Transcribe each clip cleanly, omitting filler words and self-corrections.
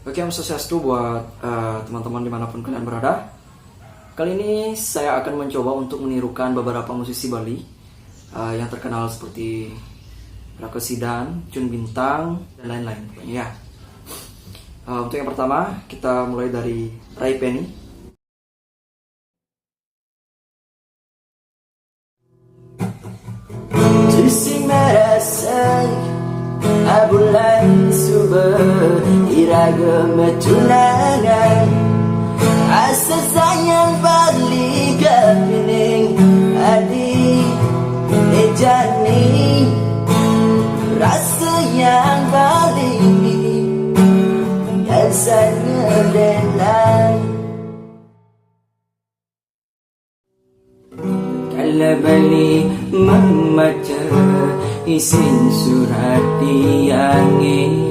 Oke, Om Swastiastu buat teman-teman dimanapun kalian berada. Kali ini saya akan mencoba untuk menirukan beberapa musisi Bali yang terkenal seperti Raka Sidan, Cun Bintang, dan lain-lain ya. Untuk yang pertama, kita mulai dari Rai Penny. Tusing merasa abulan subah iraga metunangan asa sayang balik ke pining adi ejani rasa yang balik yang saya denai kalau balik membaca isin surat tiangin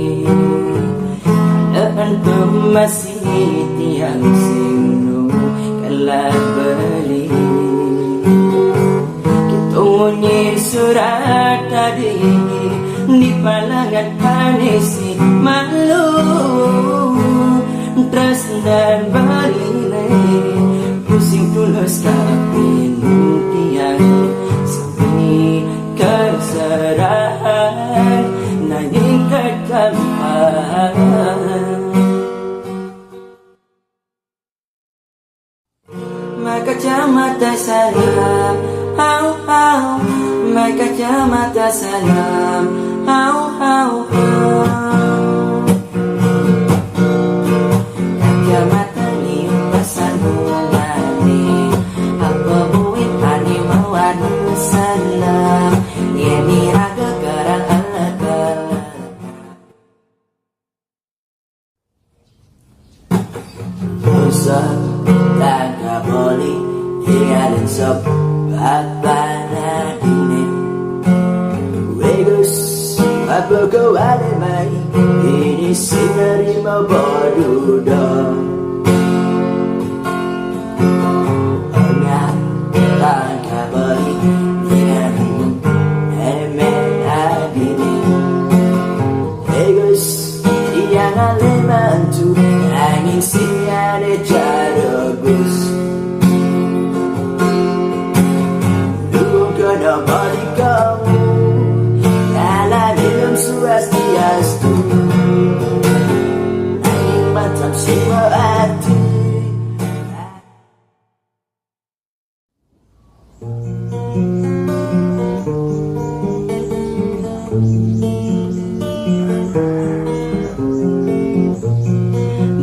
antum masih tiang sinu kalau beli kita munyi surat tadi di palangan panisi malu terus dan balik pusing tulus tapi tiang sampai keserahan naik ke tempat maka jamata salam hau hau maka jamata salam hau hau jamata ni pesan mulai apa buit ani mawadu salam ya miraga karang Allah dosa tak boleh tinggalin sobat pada ini Wegus apa kau ada mai ini sinari mau bodoh enggak tak boleh tinggalin emen ini Wegus yang ale bantu angin siade jaragus kena balik kamu dalam hidup Swastiastu angin macam semua hati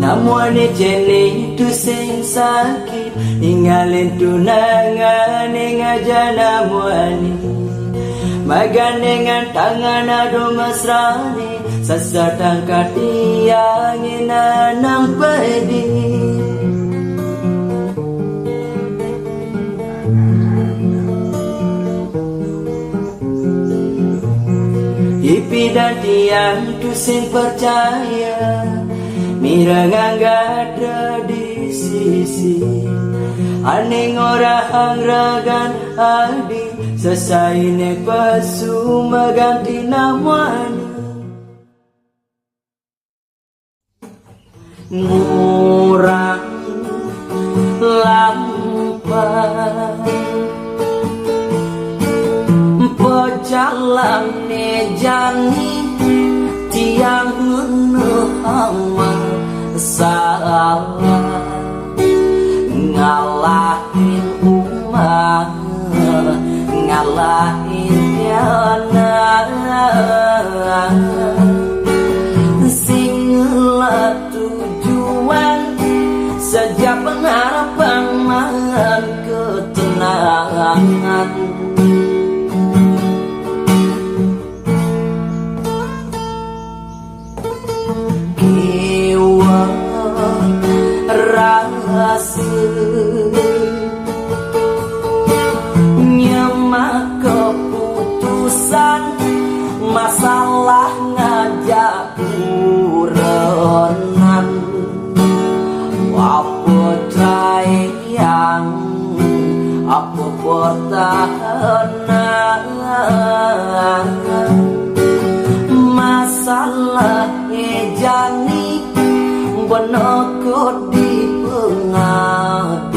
namun jene tu sing sakit ninggalin tunangan ngajana muani magan dengan tangan ado mesrani sasatang katiang nanang pedi Ipi dan tiang tu sing percaya Mira ngangga tradisi Aning orang ragan adi Sesaine pasu maganti namanya Ngurang lampan Pejalan nejani Tiang nuhama salah ngalahin umat ngalahin yana singlah tujuan sejak pengharapan mangan ketenangan rasa nyemak keputusan masalah penekut di pengadilan.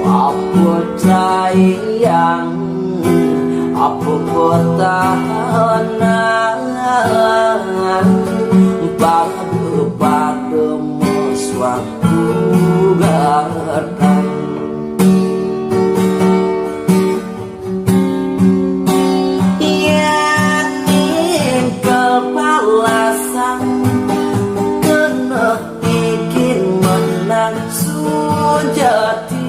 Apa sayang, apa pertahanan, pada suatu gardan. Yakin kepalasan, kena ingin menang sujati.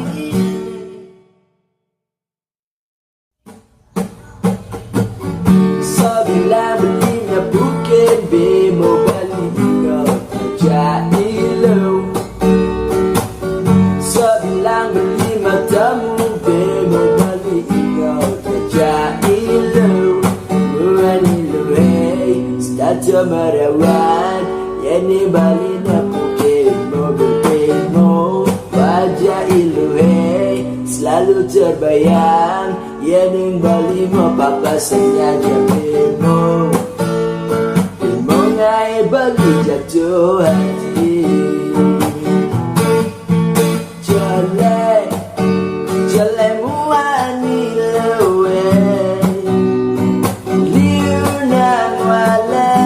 Sabila belinya bukan bemo balik kau jadi lo. Sebilang beli matamu bemo balik kau jadi lo. Buani lo hey, statu merawat yani balik na bukan mobil bemo. Wajah ilu hey, selalu terbayang yani balik mau papasnya dia bemo. Bemo ngai balik jatuh hati. Jale muani lewe, liu nang wale,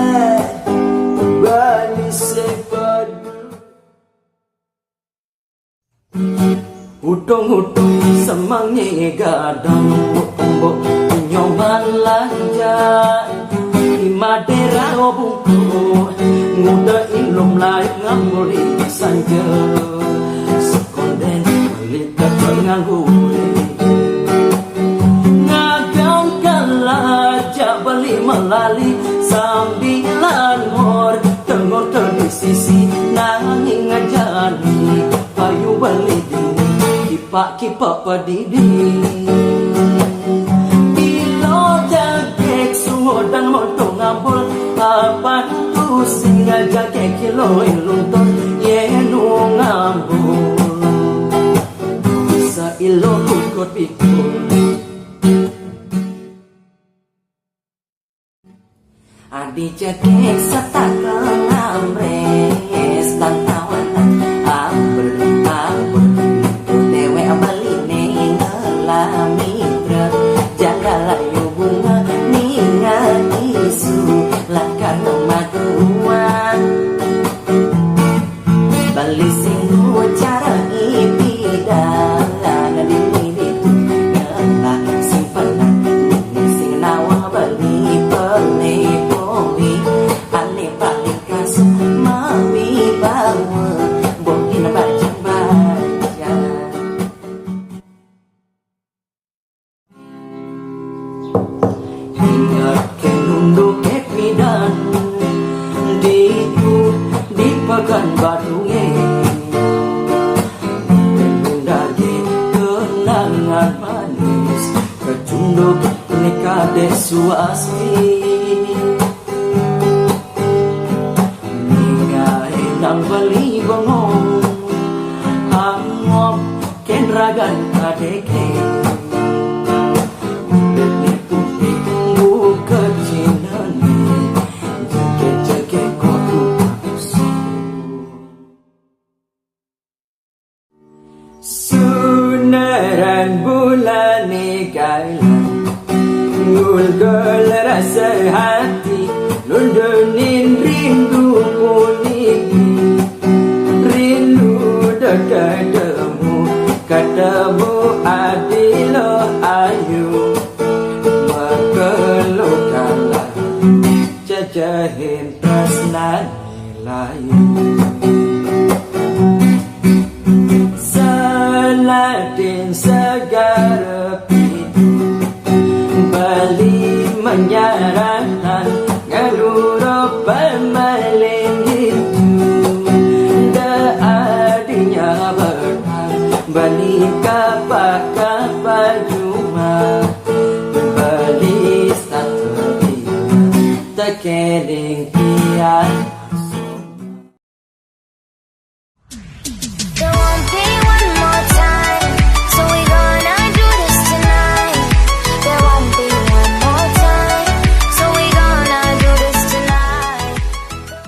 bani sepadu. Utong-utong semangnya gadang, mbok nyoman lanjut. Madera obungku, nguda ilum laik ngamuri sanja. Sekonden melihat penganggur, ngagam kalajak beli melali sambilan mor tengok di sisi nanging ngajani ayu beli dini kipak padidi. Dan motor ngabul apa tu singa jaket kilo iluntor yenu ngabul sa ilo kukut pikul. Adi jaket setakal ngambres dan tawanan amber dewe abaline ngalamitra jaga layu bunga isu langkah kemajuan bali sing cara ipidan di itu ngala simpanan sing nawa bali pelepowi ane paling kasu mawi bawa bohin baca-baca. Ingat kenunduk kepidan di pekan badungnya kendundage kenangan manis kecunduk nikah desuasi ningai nang beli bongong angop kenragan kadeke. Sunaran bulan kailan ngulgul rasa hati lundunin rindu muniki rindu ketemu adilo ayu makelukanlah jajahin tresnan layu. Seladin segara pidu bali menyarankan ngaluro pemalin itu da adinya berhang bali kapal juma bali satu dia tekeling kian